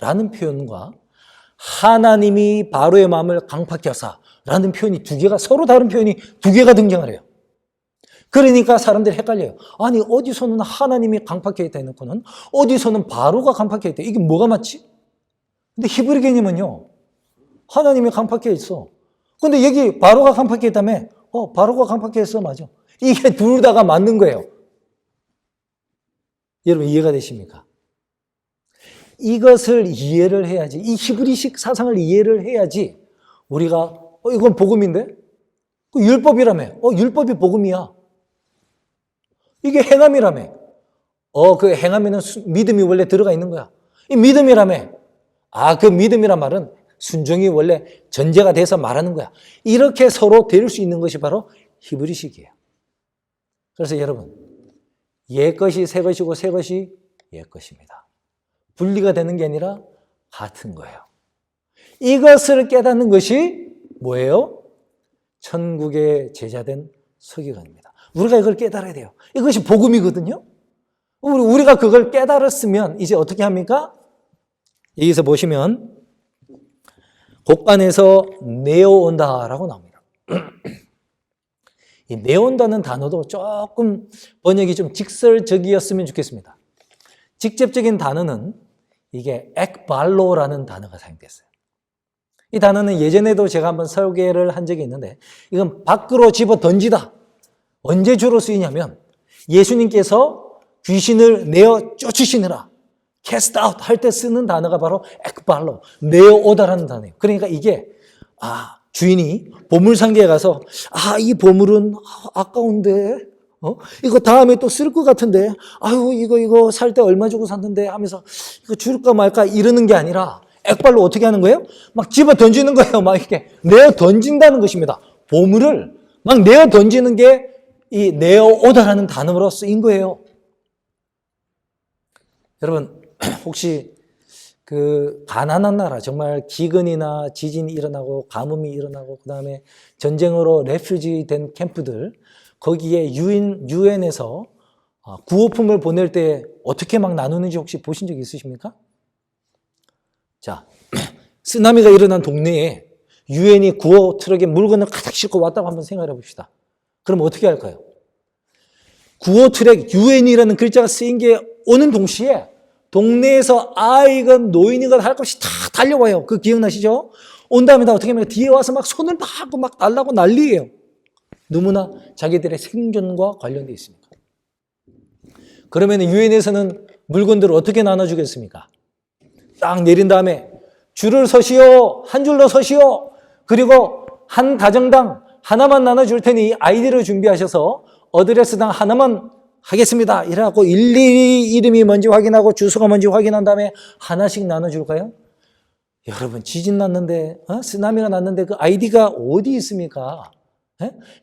했다라는 표현과 하나님이 바로의 마음을 강팍해 하사라는 표현이 두 개가 서로 다른 표현이 두 개가 등장을 해요. 그러니까 사람들이 헷갈려요. 아니 어디서는 하나님이 강팍해 했다 해놓고는 어디서는 바로가 강팍해 했다. 이게 뭐가 맞지? 근데 히브리 개념은요. 하나님이 강팍해 있어. 근데 여기 바로가 강팍해 했다며? 바로가 강팍해 했어. 맞아. 이게 둘 다가 맞는 거예요. 여러분 이해가 되십니까? 이것을 이해를 해야지. 이 히브리식 사상을 이해를 해야지 우리가 이건 복음인데? 율법이라며. 율법이 복음이야. 이게 행함이라며. 그 행함에는 믿음이 원래 들어가 있는 거야. 이 믿음이라며. 그 믿음이란 말은 순종이 원래 전제가 돼서 말하는 거야. 이렇게 서로 될 수 있는 것이 바로 히브리식이에요. 그래서 여러분, 옛 것이 새 것이고 새 것이 옛 것입니다. 분리가 되는 게 아니라 같은 거예요. 이것을 깨닫는 것이 뭐예요? 천국의 제자된 서기관입니다. 우리가 이걸 깨달아야 돼요. 이것이 복음이거든요. 우리가 그걸 깨달았으면 이제 어떻게 합니까? 여기서 보시면 곡간에서 내어온다라고 나옵니다. 이 내어온다는 단어도 조금 번역이 좀 직설적이었으면 좋겠습니다. 직접적인 단어는 이게 ekballo라는 단어가 사용됐어요. 이 단어는 예전에도 제가 한번 소개를 한 적이 있는데 이건 밖으로 집어 던지다. 언제 주로 쓰이냐면 예수님께서 귀신을 내어 쫓으시느라 cast out 할 때 쓰는 단어가 바로 ekballo, 내어오다라는 단어예요. 그러니까 이게 주인이 보물상자에 가서 이 보물은 아까운데 이거 다음에 또 쓸 것 같은데 아유 이거 살 때 얼마 주고 샀는데 하면서 이거 줄까 말까 이러는 게 아니라 액발로 어떻게 하는 거예요? 막 집어 던지는 거예요. 막 이렇게 내어 던진다는 것입니다. 보물을 막 내어 던지는 게 이 내어오다라는 단어로 쓰인 거예요. 여러분 혹시 그 가난한 나라 정말 기근이나 지진이 일어나고 가뭄이 일어나고 그다음에 전쟁으로 레퓨지 된 캠프들 거기에 유엔에서 구호품을 보낼 때 어떻게 막 나누는지 혹시 보신 적 있으십니까? 자, 쓰나미가 일어난 동네에 유엔이 구호 트럭에 물건을 가득 싣고 왔다고 한번 생각해 봅시다. 그럼 어떻게 할까요? 구호 트럭 유엔이라는 글자가 쓰인 게 오는 동시에 동네에서 아이건 노인이건 할 것이 다 달려와요. 그 기억나시죠? 온 다음에 다 어떻게 하면 뒤에 와서 막 손을 막고 막 달라고 난리예요. 너무나 자기들의 생존과 관련되어 있습니다. 그러면 유엔에서는 물건들을 어떻게 나눠주겠습니까? 딱 내린 다음에 줄을 서시오. 한 줄로 서시오. 그리고 한 가정당 하나만 나눠줄 테니 아이디를 준비하셔서 어드레스당 하나만 하겠습니다. 이래갖고 일일이 이름이 뭔지 확인하고 주소가 뭔지 확인한 다음에 하나씩 나눠줄까요? 여러분 지진 났는데 쓰나미가 났는데 그 아이디가 어디 있습니까?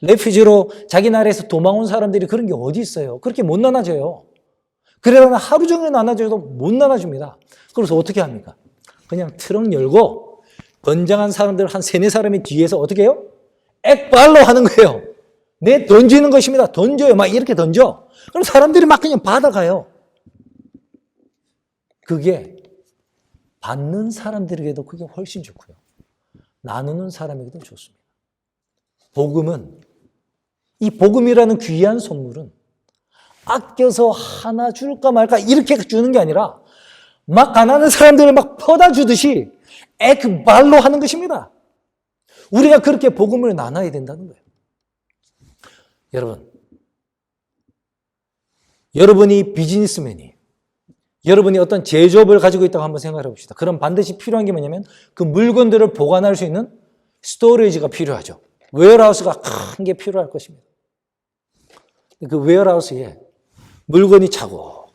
레퓨지로 자기 나라에서 도망온 사람들이 그런 게 어디 있어요? 그렇게 못 나눠줘요. 그러다가 하루 종일 나눠줘도 못 나눠줍니다. 그래서 어떻게 합니까? 그냥 트럭 열고 건장한 사람들 한 3-4사람이 뒤에서 어떻게 해요? 액발로 하는 거예요. 내 던지는 것입니다. 던져요. 막 이렇게 던져. 그럼 사람들이 막 그냥 받아가요. 그게 받는 사람들에게도 그게 훨씬 좋고요. 나누는 사람에게도 좋습니다. 복음은 이 복음이라는 귀한 선물은 아껴서 하나 줄까 말까 이렇게 주는 게 아니라 막 가난한 사람들을 막 퍼다 주듯이 액발로 하는 것입니다. 우리가 그렇게 복음을 나눠야 된다는 거예요. 여러분이 비즈니스맨이, 여러분이 어떤 제조업을 가지고 있다고 한번 생각해 봅시다. 그럼 반드시 필요한 게 뭐냐면 그 물건들을 보관할 수 있는 스토리지가 필요하죠. 웨어하우스가 큰 게 필요할 것입니다. 그 웨어하우스에 물건이 차곡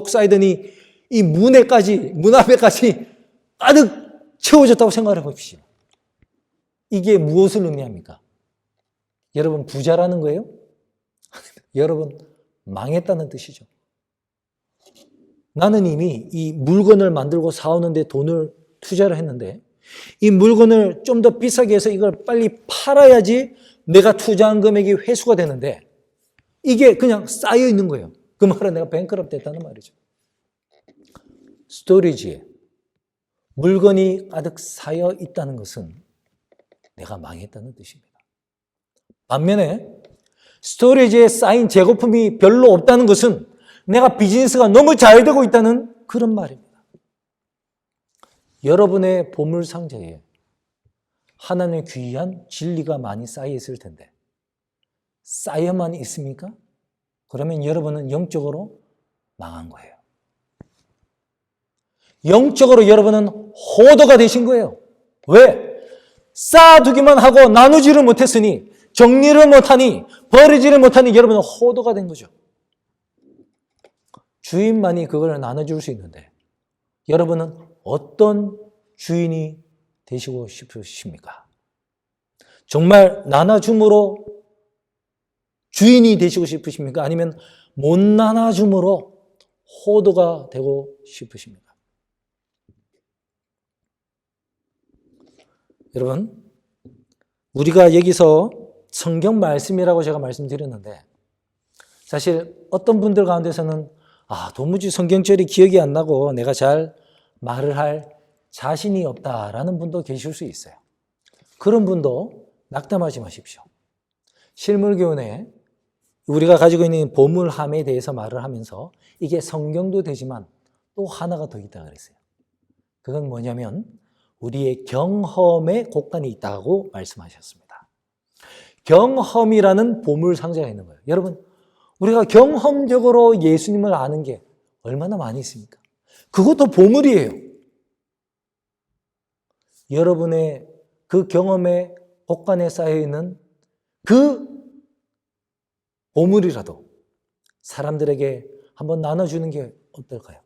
쌓이더니 이 문 앞에까지 가득 채워졌다고 생각해 보십시오. 이게 무엇을 의미합니까? 여러분 부자라는 거예요? 여러분 망했다는 뜻이죠. 나는 이미 이 물건을 만들고 사오는데 돈을 투자를 했는데 이 물건을 좀 더 비싸게 해서 이걸 빨리 팔아야지 내가 투자한 금액이 회수가 되는데 이게 그냥 쌓여 있는 거예요. 그 말은 내가 뱅크럽트 됐다는 말이죠. 스토리지에 물건이 가득 쌓여 있다는 것은 내가 망했다는 뜻입니다. 반면에 스토리지에 쌓인 재고품이 별로 없다는 것은 내가 비즈니스가 너무 잘 되고 있다는 그런 말입니다. 여러분의 보물상자에 하나님의 귀한 진리가 많이 쌓여 있을 텐데 쌓여만 있습니까? 그러면 여러분은 영적으로 망한 거예요. 영적으로 여러분은 호도가 되신 거예요. 왜? 쌓아두기만 하고 나누지를 못했으니, 정리를 못하니, 버리지를 못하니 여러분은 호도가 된 거죠. 주인만이 그걸 나눠줄 수 있는데 여러분은 어떤 주인이 되시고 싶으십니까? 정말 나눠줌으로 주인이 되시고 싶으십니까? 아니면 못 나눠줌으로 호도가 되고 싶으십니까? 여러분, 우리가 여기서 성경 말씀이라고 제가 말씀드렸는데 사실 어떤 분들 가운데서는 도무지 성경절이 기억이 안 나고 내가 잘 말을 할 자신이 없다라는 분도 계실 수 있어요. 그런 분도 낙담하지 마십시오. 실물교훈에 우리가 가지고 있는 보물함에 대해서 말을 하면서 이게 성경도 되지만 또 하나가 더 있다 그랬어요. 그건 뭐냐면 우리의 경험에 곳간이 있다고 말씀하셨습니다. 경험이라는 보물상자가 있는 거예요. 여러분, 우리가 경험적으로 예수님을 아는 게 얼마나 많이 있습니까? 그것도 보물이에요. 여러분의 그 경험의 곳간에 쌓여있는 그 보물이라도 사람들에게 한번 나눠주는 게 어떨까요?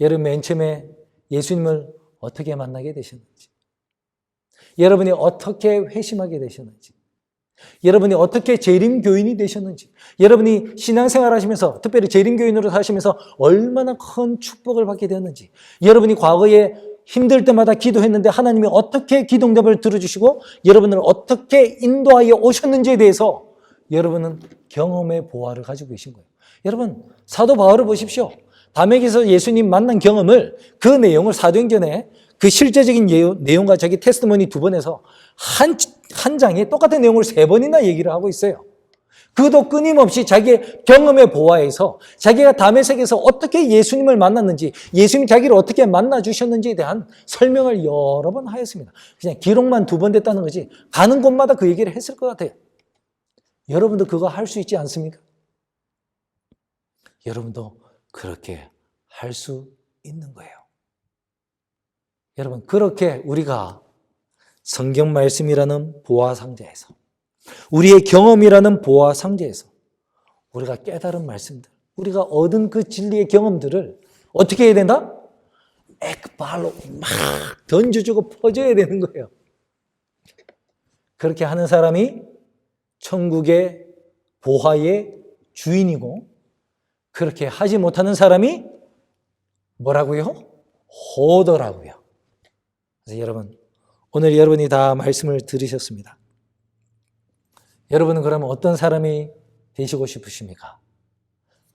여러분 맨 처음에 예수님을 어떻게 만나게 되셨는지, 여러분이 어떻게 회심하게 되셨는지, 여러분이 어떻게 재림교인이 되셨는지, 여러분이 신앙생활 하시면서 특별히 재림교인으로 사시면서 얼마나 큰 축복을 받게 되었는지, 여러분이 과거에 힘들 때마다 기도했는데 하나님이 어떻게 기도응답을 들어주시고 여러분을 어떻게 인도하여 오셨는지에 대해서 여러분은 경험의 보화를 가지고 계신 거예요. 여러분, 사도 바울을 보십시오. 담에게서 예수님 만난 경험을, 그 내용을 사도행전에 그 실제적인 내용과 자기 테스트머니 2번에서 한 장에 똑같은 내용을 3번이나 얘기를 하고 있어요. 그도 끊임없이 자기의 경험의 보화에서 자기가 다메섹에서 어떻게 예수님을 만났는지, 예수님이 자기를 어떻게 만나주셨는지에 대한 설명을 여러 번 하였습니다. 그냥 기록만 2번 됐다는 거지 가는 곳마다 그 얘기를 했을 것 같아요. 여러분도 그거 할 수 있지 않습니까? 여러분도 그렇게 할 수 있는 거예요. 여러분, 그렇게 우리가 성경 말씀이라는 보화 상자에서, 우리의 경험이라는 보화 상자에서 우리가 깨달은 말씀들, 우리가 얻은 그 진리의 경험들을 어떻게 해야 된다? 액발로 막 던져주고 퍼줘야 되는 거예요. 그렇게 하는 사람이 천국의 보화의 주인이고, 그렇게 하지 못하는 사람이 뭐라고요? 호더라고요. 그래서 여러분, 오늘 여러분이 다 말씀을 들으셨습니다. 여러분은 그러면 어떤 사람이 되시고 싶으십니까?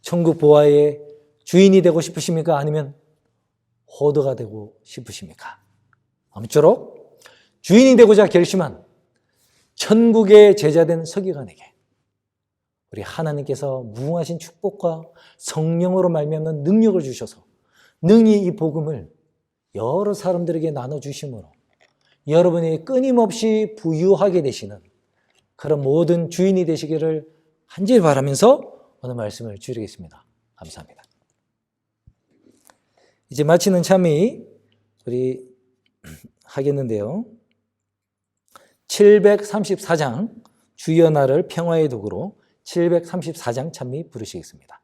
천국 보화의 주인이 되고 싶으십니까? 아니면 호더가 되고 싶으십니까? 아무쪼록 주인이 되고자 결심한 천국의 제자된 서기관에게 우리 하나님께서 무궁하신 축복과 성령으로 말미암는 능력을 주셔서 능히 이 복음을 여러 사람들에게 나눠주심으로 여러분이 끊임없이 부유하게 되시는 그런 모든 주인이 되시기를 간절히 바라면서 오늘 말씀을 줄이겠습니다. 감사합니다. 이제 마치는 참이 우리 하겠는데요. 734장 주여 나를 평화의 도구로 734장 찬미 부르시겠습니다.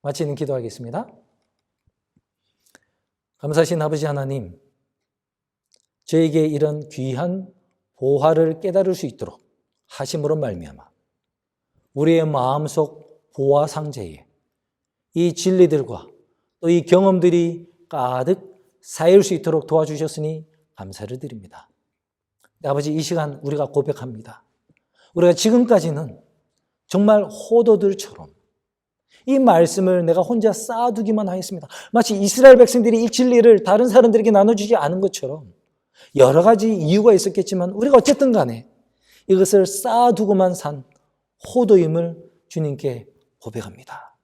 마치는 기도하겠습니다. 감사하신 아버지 하나님, 저에게 이런 귀한 보화를 깨달을 수 있도록 하심으로 말미암아 우리의 마음속 보화 상자에 이 진리들과 또 이 경험들이 가득 쌓일 수 있도록 도와주셨으니 감사를 드립니다. 아버지, 이 시간 우리가 고백합니다. 우리가 지금까지는 정말 호도들처럼 이 말씀을 내가 혼자 쌓아두기만 하였습니다. 마치 이스라엘 백성들이 이 진리를 다른 사람들에게 나눠주지 않은 것처럼 여러 가지 이유가 있었겠지만 우리가 어쨌든 간에 이것을 쌓아두고만 산 호도임을 주님께 고백합니다.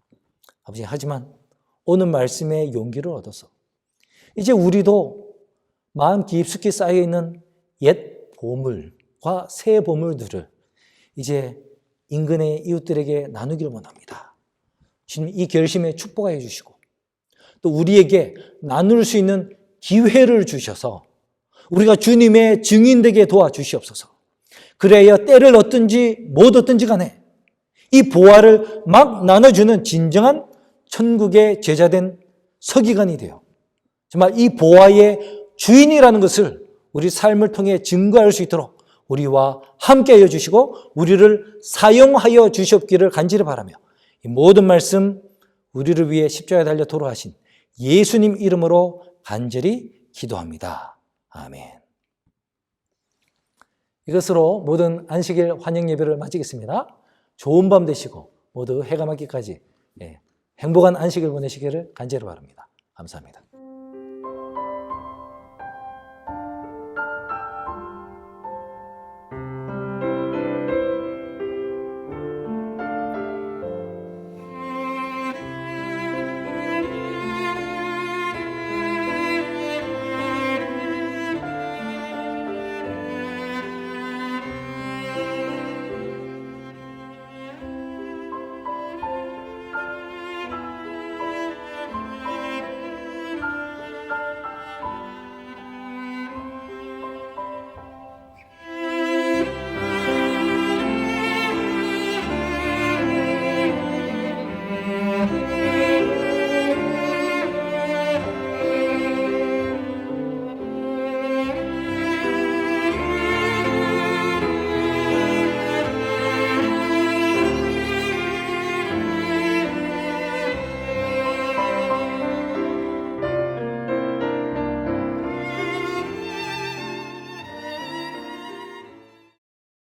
아버지, 하지만 오늘 말씀의 용기를 얻어서 이제 우리도 마음 깊숙이 쌓여있는 옛 보물과 새 보물들을 이제 인근의 이웃들에게 나누기를 원합니다. 주님, 이 결심에 축복하여 주시고 또 우리에게 나눌 수 있는 기회를 주셔서 우리가 주님의 증인되게 도와주시옵소서. 그래야 때를 얻든지 못 얻든지 간에 이 보화를 막 나눠주는 진정한 천국의 제자된 서기관이 되어 정말 이 보화의 주인이라는 것을 우리 삶을 통해 증거할 수 있도록 우리와 함께하여 주시고 우리를 사용하여 주시옵기를 간절히 바라며 이 모든 말씀 우리를 위해 십자가에 달려 돌아가신 예수님 이름으로 간절히 기도합니다. 아멘. 이것으로 모든 안식일 환영 예배를 마치겠습니다. 좋은 밤 되시고 모두 해가 맞기까지 행복한 안식일 보내시기를 간절히 바랍니다. 감사합니다.